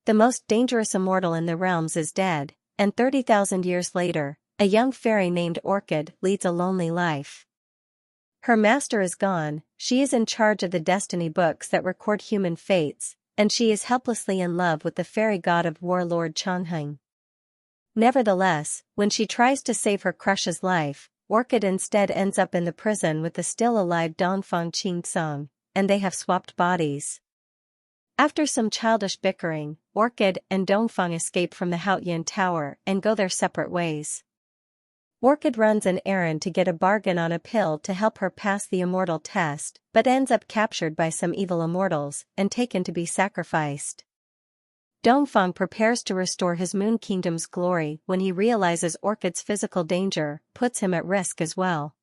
The most dangerous immortal in the realms is dead, and 30,000 years later, a young fairy named Orchid leads a lonely life. Her master is gone, she is in charge of the destiny books that record human fates, and she is helplessly in love with the fairy god of war Lord Chongheng. Nevertheless, when she tries to save her crush's life, Orchid instead ends up in the prison with the still-alive Dongfang Qing Cang, and they have swapped bodies. After some childish bickering, Orchid and Dongfang escape from the Haotian Tower and go their separate ways. Orchid runs an errand to get a bargain on a pill to help her pass the immortal test, but ends up captured by some evil immortals and taken to be sacrificed. Dongfang prepares to restore his Moon Kingdom's glory when he realizes Orchid's physical danger puts him at risk as well.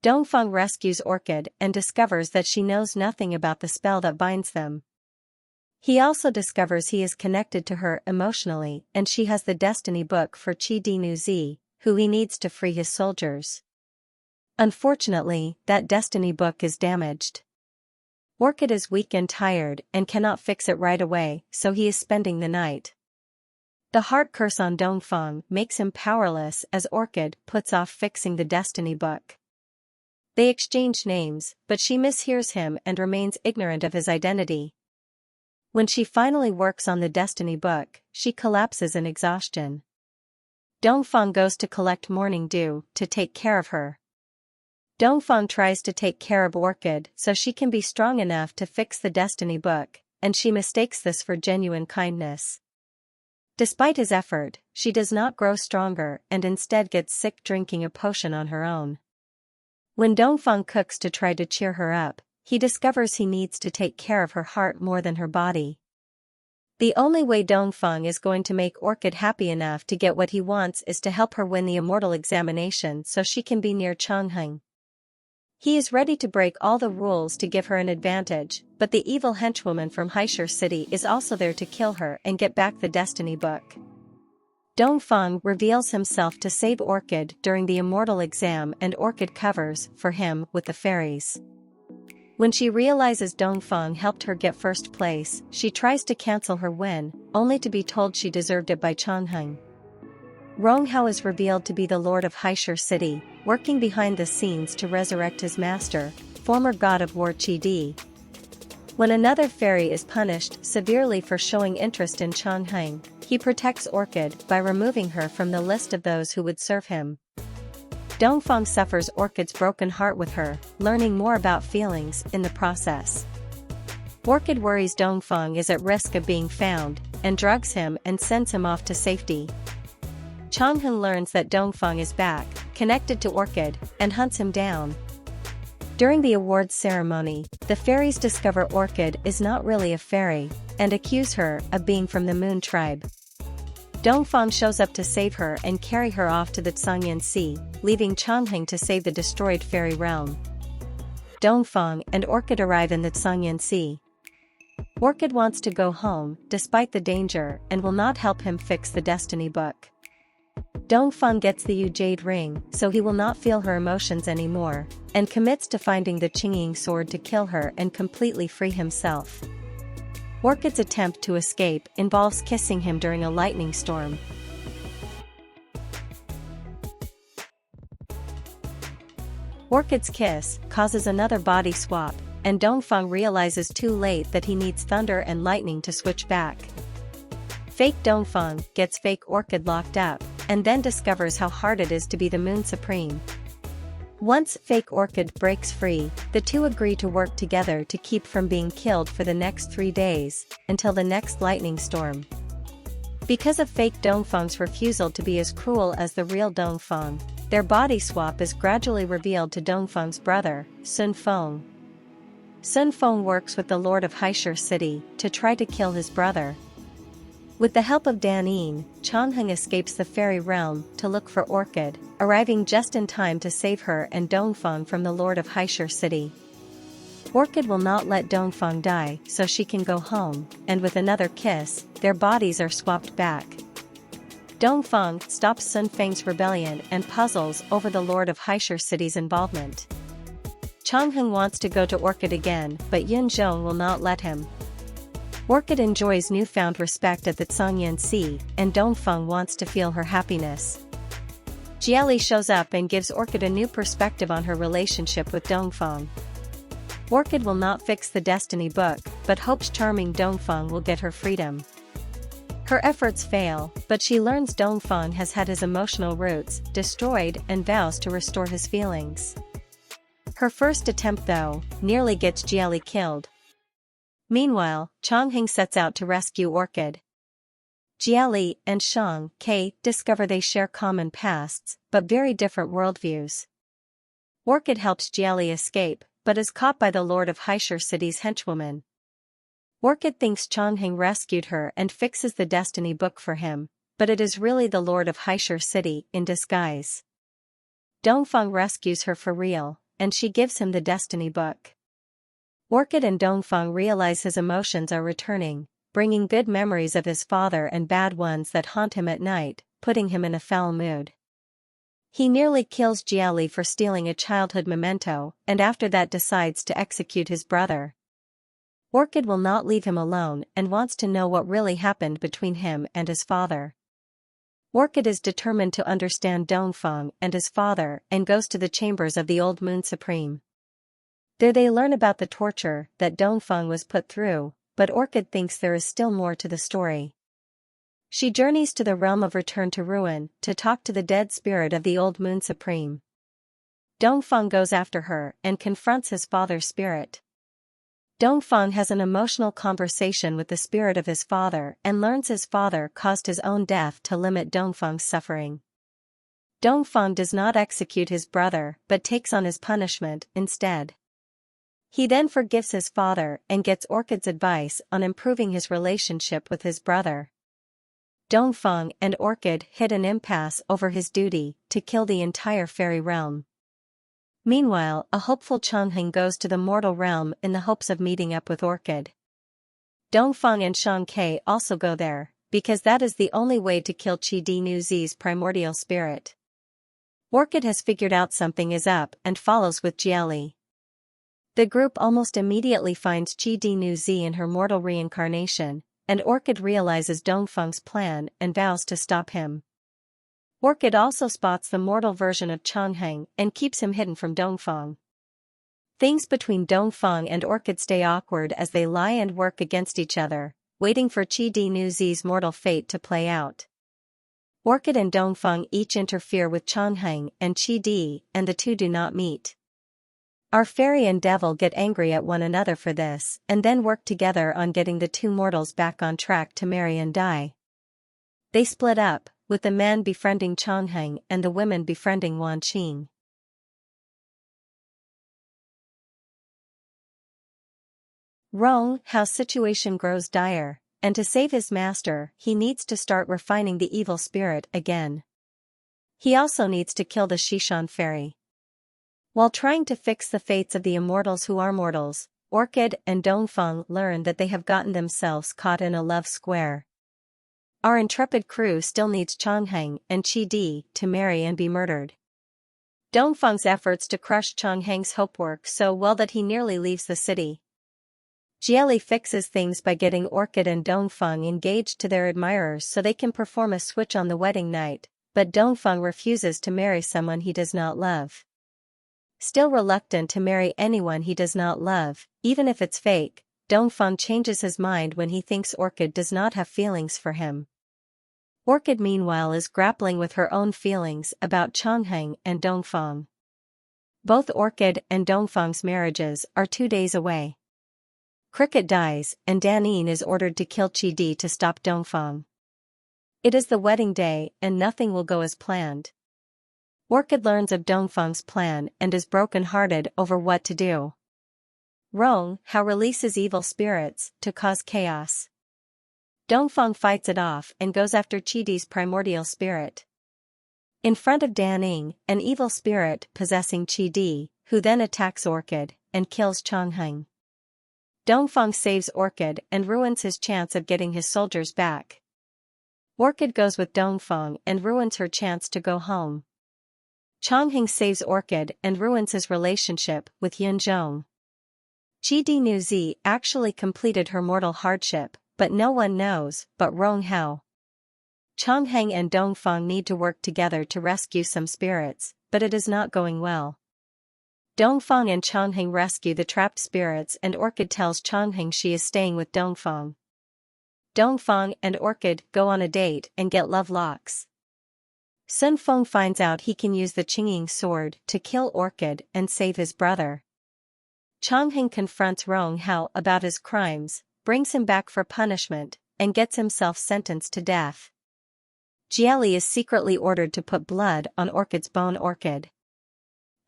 Dongfang rescues Orchid and discovers that she knows nothing about the spell that binds them. He also discovers he is connected to her emotionally and she has the destiny book for Qi Dinu Zi, who he needs to free his soldiers. Unfortunately, that destiny book is damaged. Orchid is weak and tired and cannot fix it right away, so he is spending the night. The heart curse on Dongfang makes him powerless as Orchid puts off fixing the destiny book. They exchange names, but she mishears him and remains ignorant of his identity. When she finally works on the destiny book, she collapses in exhaustion. Dongfang goes to collect morning dew to take care of her. Dongfang tries to take care of Orchid so she can be strong enough to fix the destiny book, and she mistakes this for genuine kindness. Despite his effort, she does not grow stronger and instead gets sick drinking a potion on her own. When Dongfang cooks to try to cheer her up, he discovers he needs to take care of her heart more than her body. The only way Dongfang is going to make Orchid happy enough to get what he wants is to help her win the immortal examination so she can be near Chongheng. He is ready to break all the rules to give her an advantage, but the evil henchwoman from Haotian City is also there to kill her and get back the destiny book. Dongfang reveals himself to save Orchid during the immortal exam and Orchid covers for him with the fairies. When she realizes Dongfang helped her get first place, she tries to cancel her win, only to be told she deserved it by Chongheng. Ronghao is revealed to be the lord of Haotian City, working behind the scenes to resurrect his master, former god of war Qi. When another fairy is punished severely for showing interest in Chongheng, he protects Orchid by removing her from the list of those who would serve him. Dongfang suffers Orchid's broken heart with her, learning more about feelings in the process. Orchid worries Dongfang is at risk of being found, and drugs him and sends him off to safety. Chongheng learns that Dongfang is back, connected to Orchid, and hunts him down. During the awards ceremony, the fairies discover Orchid is not really a fairy, and accuse her of being from the Moon tribe. Dongfang shows up to save her and carry her off to the Shuiyuntian Sea, leaving Chongheng to save the destroyed fairy realm. Dongfang and Orchid arrive in the Shuiyuntian Sea. Orchid wants to go home, despite the danger, and will not help him fix the destiny book. Dongfang gets the Jade ring, so he will not feel her emotions anymore, and commits to finding the Qingying sword to kill her and completely free himself. Orchid's attempt to escape involves kissing him during a lightning storm. Orchid's kiss causes another body swap, and Dongfang realizes too late that he needs thunder and lightning to switch back. Fake Dongfang gets fake Orchid locked up, and then discovers how hard it is to be the Moon Supreme. Once fake Orchid breaks free, the two agree to work together to keep from being killed for the next 3 days, until the next lightning storm. Because of fake Dongfang's refusal to be as cruel as the real Dongfang, their body swap is gradually revealed to Dongfang's brother, Sun Feng. Sun Feng works with the Lord of Haotian City to try to kill his brother. With the help of Dan Yin, Chongheng escapes the fairy realm to look for Orchid, arriving just in time to save her and Dongfang from the Lord of Haotian City. Orchid will not let Dongfang die so she can go home, and with another kiss, their bodies are swapped back. Dongfang stops Sun Feng's rebellion and puzzles over the Lord of Haotian City's involvement. Chongheng wants to go to Orchid again, but Yun Zhong will not let him. Orchid enjoys newfound respect at the Shuiyuntian Sea, and Dongfang wants to feel her happiness. Jiali shows up and gives Orchid a new perspective on her relationship with Dongfang. Orchid will not fix the destiny book, but hopes charming Dongfang will get her freedom. Her efforts fail, but she learns Dongfang has had his emotional roots destroyed and vows to restore his feelings. Her first attempt, though, nearly gets Jiali killed. Meanwhile, Chongheng sets out to rescue Orchid. Jiali and Shang Ke discover they share common pasts, but very different worldviews. Orchid helps Jiali escape, but is caught by the Lord of Haotian City's henchwoman. Orchid thinks Chongheng rescued her and fixes the destiny book for him, but it is really the Lord of Haotian City in disguise. Dongfang rescues her for real, and she gives him the destiny book. Orchid and Dongfang realize his emotions are returning, bringing good memories of his father and bad ones that haunt him at night, putting him in a foul mood. He nearly kills Jiali for stealing a childhood memento, and after that decides to execute his brother. Orchid will not leave him alone and wants to know what really happened between him and his father. Orchid is determined to understand Dongfang and his father and goes to the chambers of the old Moon Supreme. There they learn about the torture that Dongfang was put through, but Orchid thinks there is still more to the story. She journeys to the realm of Return to Ruin to talk to the dead spirit of the old Moon Supreme. Dongfang goes after her and confronts his father's spirit. Dongfang has an emotional conversation with the spirit of his father and learns his father caused his own death to limit Dongfang's suffering. Dongfang does not execute his brother but takes on his punishment instead. He then forgives his father and gets Orchid's advice on improving his relationship with his brother. Dongfang and Orchid hit an impasse over his duty to kill the entire fairy realm. Meanwhile, a hopeful Chongheng goes to the mortal realm in the hopes of meeting up with Orchid. Dongfang and Shang Ke also go there, because that is the only way to kill Qi Di Nu Zi's primordial spirit. Orchid has figured out something is up and follows with Jiali. The group almost immediately finds Qi Di Nu Zi in her mortal reincarnation, and Orchid realizes Dongfang's plan and vows to stop him. Orchid also spots the mortal version of Chongheng and keeps him hidden from Dongfang. Things between Dongfang and Orchid stay awkward as they lie and work against each other, waiting for Qi Di Nu Zi's mortal fate to play out. Orchid and Dongfang each interfere with Chongheng and Qi Di, and the two do not meet. Our fairy and devil get angry at one another for this, and then work together on getting the two mortals back on track to marry and die. They split up, with the man befriending Chongheng and the women befriending Wan Qing. Rong, how situation grows dire, and to save his master, he needs to start refining the evil spirit again. He also needs to kill the Shishan fairy. While trying to fix the fates of the immortals who are mortals, Orchid and Dongfang learn that they have gotten themselves caught in a love square. Our intrepid crew still needs Chongheng and Qi Di to marry and be murdered. Dongfang's efforts to crush Chongheng's hope work so well that he nearly leaves the city. Jiali fixes things by getting Orchid and Dongfang engaged to their admirers so they can perform a switch on the wedding night, but Dongfang refuses to marry someone he does not love. Still reluctant to marry anyone he does not love, even if it's fake, Dongfang changes his mind when he thinks Orchid does not have feelings for him. Orchid meanwhile is grappling with her own feelings about Chongheng and Dongfang. Both Orchid and Dongfang's marriages are 2 days away. Cricket dies, and Danin is ordered to kill Qi Di to stop Dongfang. It is the wedding day and nothing will go as planned. Orchid learns of Dongfang's plan and is broken-hearted over what to do. Rong, how releases evil spirits to cause chaos. Dongfang fights it off and goes after Qi Di's primordial spirit. In front of Daning, an evil spirit possessing Qi Di, who then attacks Orchid and kills Chongheng. Dongfang saves Orchid and ruins his chance of getting his soldiers back. Orchid goes with Dongfang and ruins her chance to go home. Chongheng saves Orchid and ruins his relationship with Yunzhong. Qi Nu Zi actually completed her mortal hardship, but no one knows but Rong Hao. Chongheng and Dongfang need to work together to rescue some spirits, but it is not going well. Dongfang and Chongheng rescue the trapped spirits and Orchid tells Chongheng she is staying with Dongfang. Dongfang and Orchid go on a date and get love locks. Sun Feng finds out he can use the Qingqing sword to kill Orchid and save his brother. Chongheng confronts Rong Hao about his crimes, brings him back for punishment, and gets himself sentenced to death. Jieli is secretly ordered to put blood on Orchid's bone. Orchid.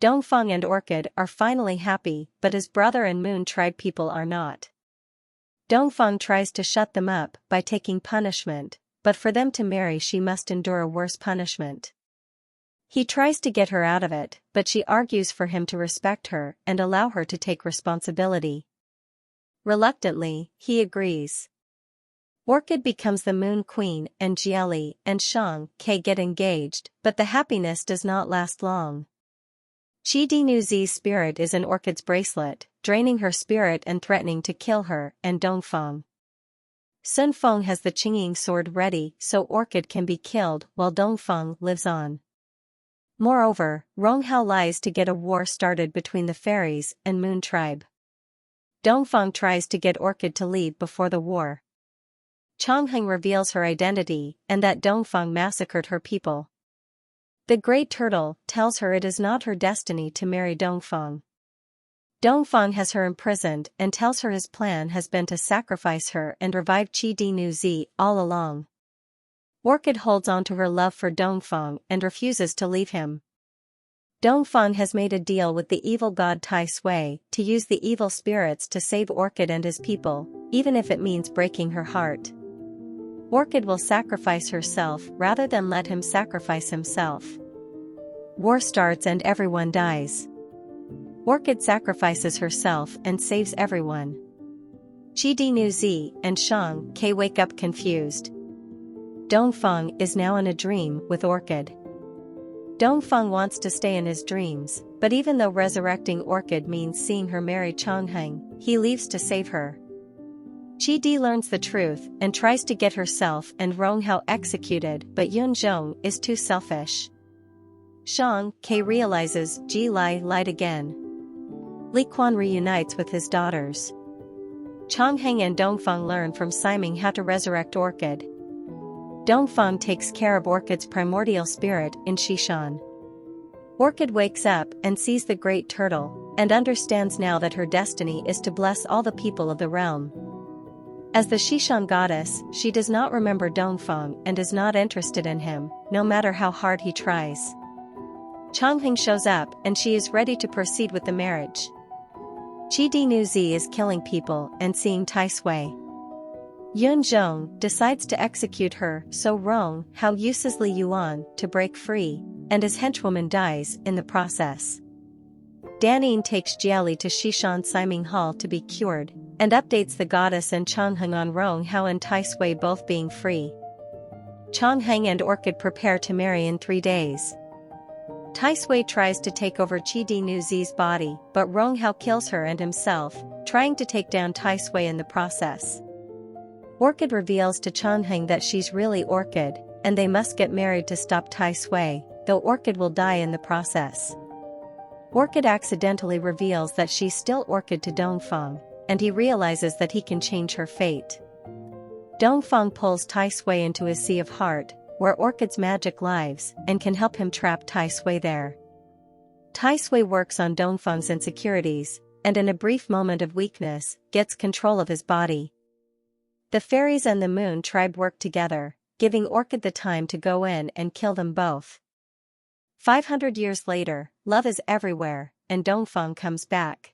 Dongfang and Orchid are finally happy, but his brother and Moon tribe people are not. Dongfang tries to shut them up by taking punishment, but for them to marry she must endure a worse punishment. He tries to get her out of it, but she argues for him to respect her and allow her to take responsibility. Reluctantly, he agrees. Orchid becomes the Moon Queen and Jieli and Shang Ke get engaged, but the happiness does not last long. Qi Nu Zi's spirit is in Orchid's bracelet, draining her spirit and threatening to kill her and Dongfang. Sun Feng has the Qingqing sword ready so Orchid can be killed while Dongfang lives on. Moreover, Rong Hao lies to get a war started between the fairies and Moon tribe. Dongfang tries to get Orchid to leave before the war. Chongheng reveals her identity and that Dongfang massacred her people. The Great Turtle tells her it is not her destiny to marry Dongfang. Dongfang has her imprisoned and tells her his plan has been to sacrifice her and revive Qi Nu Zi all along. Orchid holds on to her love for Dongfang and refuses to leave him. Dongfang has made a deal with the evil god Tai Sui to use the evil spirits to save Orchid and his people, even if it means breaking her heart. Orchid will sacrifice herself rather than let him sacrifice himself. War starts and everyone dies. Orchid sacrifices herself and saves everyone. Qi Nu Zi and Shang Ke wake up confused. Dongfang is now in a dream with Orchid. Dongfang wants to stay in his dreams, but even though resurrecting Orchid means seeing her marry Chongheng, he leaves to save her. Qi Di learns the truth and tries to get herself and Rong Hao executed, but Yun Zhong is too selfish. Shang Ke realizes Ji Lai lied again. Li Quan reunites with his daughters. Chongheng and Dongfang learn from Siming how to resurrect Orchid. Dongfang takes care of Orchid's primordial spirit in Xishan. Orchid wakes up and sees the Great Turtle, and understands now that her destiny is to bless all the people of the realm. As the Xishan goddess, she does not remember Dongfang and is not interested in him, no matter how hard he tries. Chongheng shows up and she is ready to proceed with the marriage. Qi Nu Zi is killing people and seeing Tai Sui. Yun Zhong decides to execute her so Rong Hao uses Li Yuan to break free, and his henchwoman dies in the process. Danine takes Jieli to Xishan Siming Hall to be cured, and updates the goddess and Chongheng on Rong Hao and Tai Sui both being free. Chongheng and Orchid prepare to marry in 3 days. Tai Sui tries to take over Qi Nu Zi's body, but Rong Hao kills her and himself, trying to take down Tai Sui in the process. Orchid reveals to Chongheng that she's really Orchid, and they must get married to stop Tai Sui, though Orchid will die in the process. Orchid accidentally reveals that she's still Orchid to Dongfang, and he realizes that he can change her fate. Dongfang pulls Tai Sui into his sea of heart, where Orchid's magic lives, and can help him trap Tai Sui there. Tai Sui works on Dongfang's insecurities, and in a brief moment of weakness, gets control of his body. The fairies and the Moon tribe work together, giving Orchid the time to go in and kill them both. 500 years later, love is everywhere, and Dongfang comes back.